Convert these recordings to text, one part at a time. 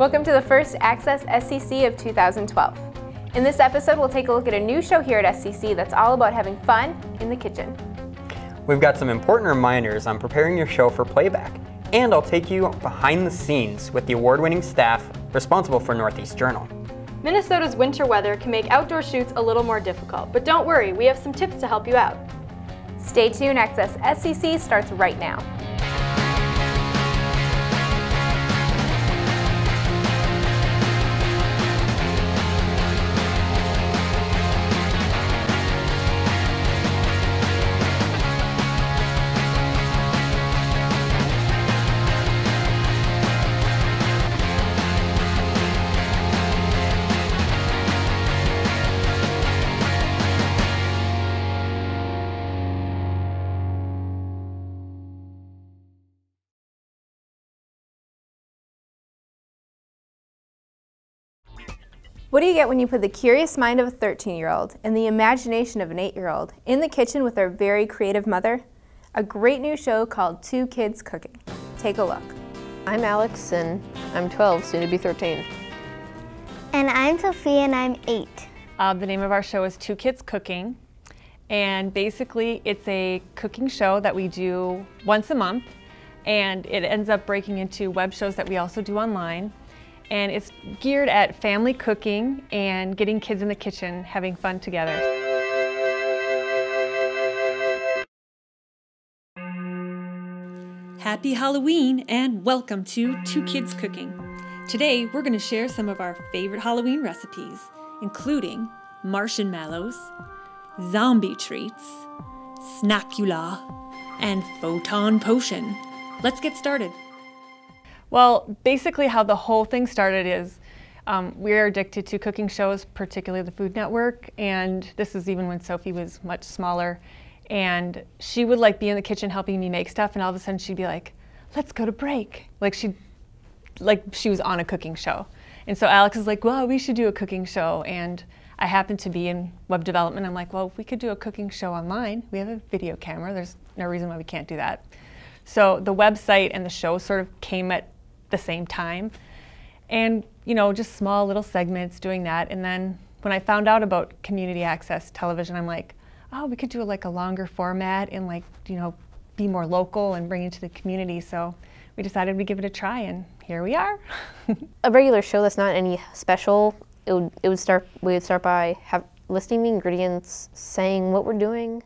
Welcome to the first Access SCC of 2012. In this episode, we'll take a look at a new show here at SCC that's all about having fun in the kitchen. We've got some important reminders on preparing your show for playback, and I'll take you behind the scenes with the award-winning staff responsible for Northeast Journal. Minnesota's winter weather can make outdoor shoots a little more difficult, but don't worry, we have some tips to help you out. Stay tuned, Access SCC starts right now. What do you get when you put the curious mind of a 13-year-old and the imagination of an 8-year-old in the kitchen with their very creative mother? A great new show called Two Kids Cooking. Take a look. I'm Alex and I'm 12, soon to be 13. And I'm Sophia and I'm 8. The name of our show is Two Kids Cooking, and basically it's a cooking show that we do once a month, and it ends up breaking into web shows that we also do online. And it's geared at family cooking and getting kids in the kitchen having fun together. Happy Halloween and welcome to Two Kids Cooking. Today we're going to share some of our favorite Halloween recipes, including marshmallows, zombie treats, snackula, and photon potion. Let's get started. Well, basically how the whole thing started is we're addicted to cooking shows, particularly the Food Network, and this is even when Sophie was much smaller, and she would be in the kitchen helping me make stuff, and all of a sudden she'd be like, let's go to break. She was on a cooking show. And so Alex is like, well, we should do a cooking show, and I happen to be in web development. I'm like, well, we could do a cooking show online. We have a video camera. There's no reason why we can't do that. So the website and the show sort of came at the same time, and just small little segments doing that. And then when I found out about community access television, I'm like, oh, we could do a longer format and be more local and bring it to the community. So we decided we'd give it a try, and here we are. A regular show that's not any special, we would start by listing the ingredients, saying what we're doing.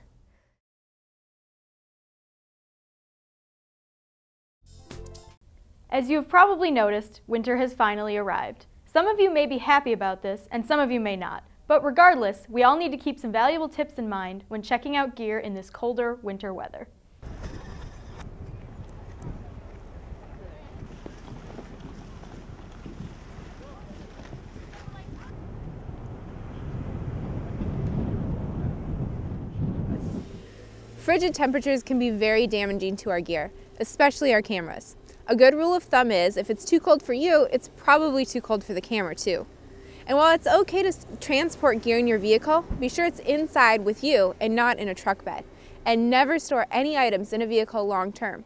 As you have probably noticed, winter has finally arrived. Some of you may be happy about this, and some of you may not. But regardless, we all need to keep some valuable tips in mind when checking out gear in this colder winter weather. Frigid temperatures can be very damaging to our gear, especially our cameras. A good rule of thumb is, if it's too cold for you, it's probably too cold for the camera too. And while it's okay to transport gear in your vehicle, be sure it's inside with you and not in a truck bed. And never store any items in a vehicle long term.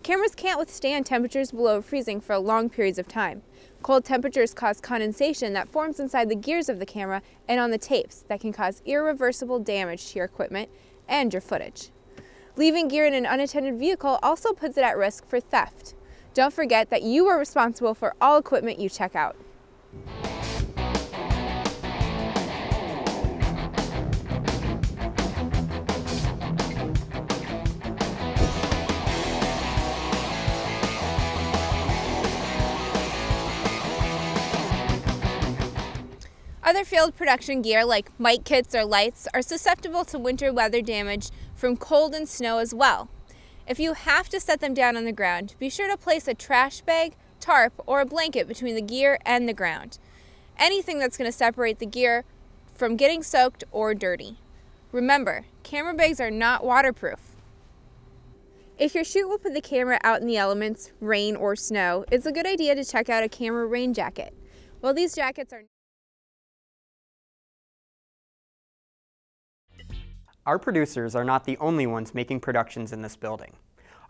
Cameras can't withstand temperatures below freezing for long periods of time. Cold temperatures cause condensation that forms inside the gears of the camera and on the tapes that can cause irreversible damage to your equipment and your footage. Leaving gear in an unattended vehicle also puts it at risk for theft. Don't forget that you are responsible for all equipment you check out. Other field production gear like mic kits or lights are susceptible to winter weather damage from cold and snow as well. If you have to set them down on the ground, be sure to place a trash bag, tarp, or a blanket between the gear and the ground. Anything that's going to separate the gear from getting soaked or dirty. Remember, camera bags are not waterproof. If your shoot will put the camera out in the elements, rain or snow, it's a good idea to check out a camera rain jacket. While these jackets are Our producers are not the only ones making productions in this building.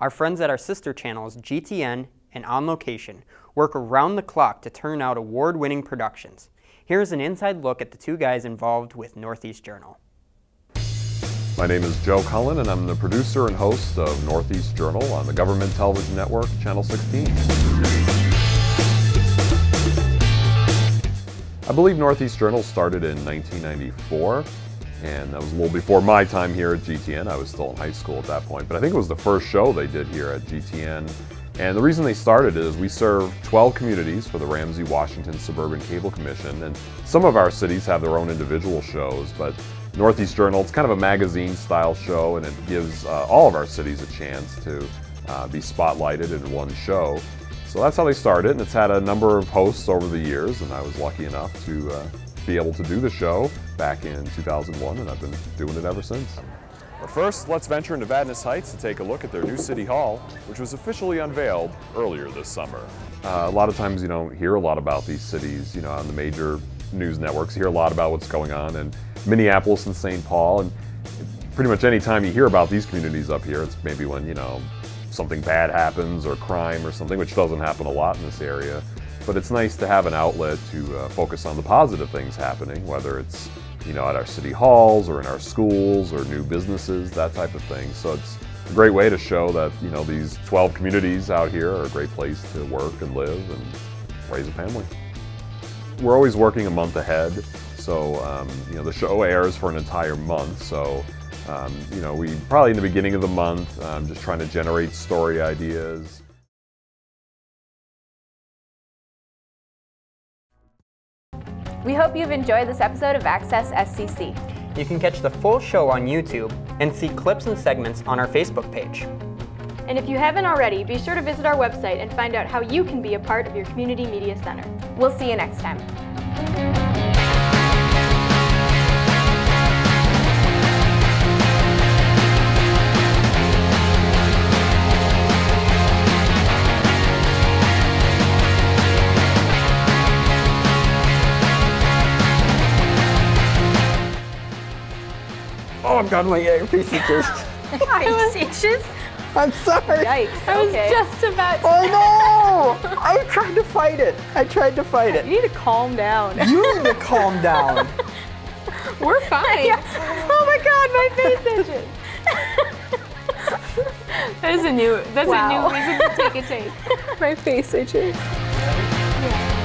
Our friends at our sister channels, GTN and on location, work around the clock to turn out award-winning productions. Here's an inside look at the two guys involved with Northeast Journal. My name is Joe Cullen, and I'm the producer and host of Northeast Journal on the Government Television Network, Channel 16. I believe Northeast Journal started in 1994, and that was a little before my time here at GTN. I was still in high school at that point, but I think it was the first show they did here at GTN. And the reason they started is we serve 12 communities for the Ramsey Washington Suburban Cable Commission, and some of our cities have their own individual shows, but Northeast Journal, it's kind of a magazine-style show, and it gives all of our cities a chance to be spotlighted in one show. So that's how they started, and it's had a number of hosts over the years, and I was lucky enough to be able to do the show back in 2001, and I've been doing it ever since. But first, let's venture into Vadnais Heights to take a look at their new City Hall, which was officially unveiled earlier this summer. A lot of times you don't hear a lot about these cities, on the major news networks. You hear a lot about what's going on in Minneapolis and St. Paul, and pretty much any time you hear about these communities up here, it's maybe when, something bad happens or crime or something, which doesn't happen a lot in this area. But it's nice to have an outlet to focus on the positive things happening, whether it's at our city halls or in our schools or new businesses, that type of thing. So it's a great way to show that these 12 communities out here are a great place to work and live and raise a family. We're always working a month ahead, so the show airs for an entire month. So we probably in the beginning of the month just trying to generate story ideas. We hope you've enjoyed this episode of Access SCC. You can catch the full show on YouTube and see clips and segments on our Facebook page. And if you haven't already, be sure to visit our website and find out how you can be a part of your community media center. We'll see you next time. Oh, I've got my earpiece itches. Itches? I'm sorry. Yikes. I was just about to. Oh no! I tried to fight it. You need to calm down. You need to calm down. We're fine. Yeah. Oh my God, my face itches. That's a new reason to take a take. My face itches. Yeah.